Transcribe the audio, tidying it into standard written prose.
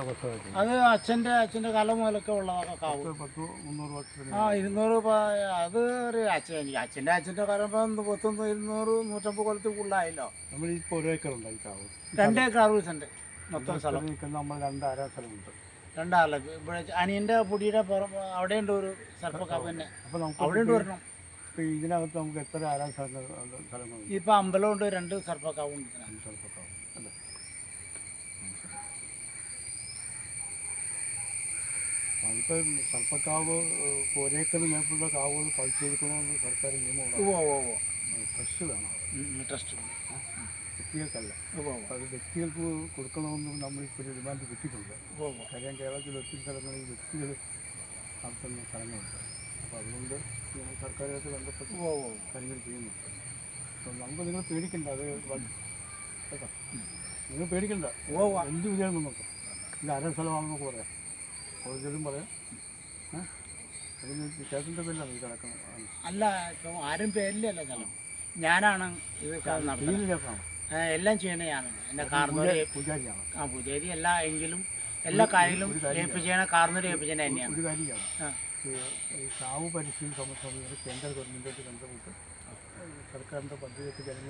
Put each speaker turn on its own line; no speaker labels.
അത് അച്ഛൻ്റെ കാലം മുതലൊക്കെ ഉള്ളതൊക്കെ കാവ്. 200 അത് ഒരു അച്ഛൻ്റെ കാലം 100, 200, 150 കൊല്ലത്തിൽ കൂടുതലായല്ലോ. 2 ഏക്കർ 60 സെന്റ് മൊത്തം സ്ഥലം.
നമ്മൾ 2.5 സ്ഥലമുണ്ട്.
2 ഇവിടെ അനിയൻ്റെ പൊടിയുടെ അവിടെയുണ്ട് ഒരു സർപ്പക്കാവ് തന്നെ. അവിടെ ഉണ്ട് വരണം.
ഇതിനകത്ത് നമുക്ക് എത്ര സ്ഥലങ്ങൾ?
ഇപ്പം അമ്പലമുണ്ട്, 2 സർപ്പക്കാവുണ്ട്.
സർപ്പക്കാവ് അല്ലേ? അതിപ്പോൾ സർപ്പക്കാവ് ഒരേക്കറിന് മേലുള്ള കാവുകൾ പഴിച്ചു കൊടുക്കണമെന്ന് സർക്കാർ നിയമമാണ്. ട്രസ്റ്റ് വേണം,
ട്രസ്റ്റ്
വ്യക്തികൾക്കല്ല. അത് വ്യക്തികൾക്ക് കൊടുക്കണമെന്ന് നമ്മളിപ്പോൾ ഒരു ഡിമാൻഡ് കിട്ടിയിട്ടുണ്ട്. കാര്യം കേരളത്തിൽ ഒത്തിരി സ്ഥലങ്ങളിൽ വ്യക്തികൾ നടത്തുന്ന സ്ഥലങ്ങളുണ്ട്. അപ്പോൾ അതുകൊണ്ട് സർക്കാരുമായിട്ട് ബന്ധപ്പെട്ട് കാര്യങ്ങൾ ചെയ്യുന്നുണ്ട്. അപ്പം നമുക്ക് നിങ്ങൾ പേടിക്കണ്ട, അത് കേട്ടോ, നിങ്ങൾ പേടിക്കണ്ട. എന്ത് വിചാരം നോക്കാം, ഇത് 1/2 സ്ഥലമാണെന്നൊക്കെ പറയാം, ഓരോരുത്തരും പറയാം. അതിന് ചേട്ടൻ്റെ പേരിലാണ് ഇത് കിടക്കുന്നത്.
അല്ല, ഇപ്പം ആരും പേരിലല്ല സ്ഥലം, ഞാനാണ് ഇത്
ചേട്ടനാണ്
എല്ലാം ചെയ്യണതാണ്. എൻ്റെ കാർന്നൂര്
പൂജാരിയാണ്.
പൂജാരി അല്ല എങ്കിലും എല്ലാ കാര്യങ്ങളും ഏൽപ്പിച്ചേണ കാർന്നൂര് ഏൽപ്പിച്ചേണ തന്നെയാണ്.
ഒരു കാര്യമാണ്, ഈ കാവ് പരിസ്ഥിതി സംബന്ധിച്ച് കേന്ദ്ര ഗവൺമെൻറ്റായിട്ട് ബന്ധപ്പെട്ട് സർക്കാരിൻ്റെ പദ്ധതിയൊക്കെ ജനങ്ങൾ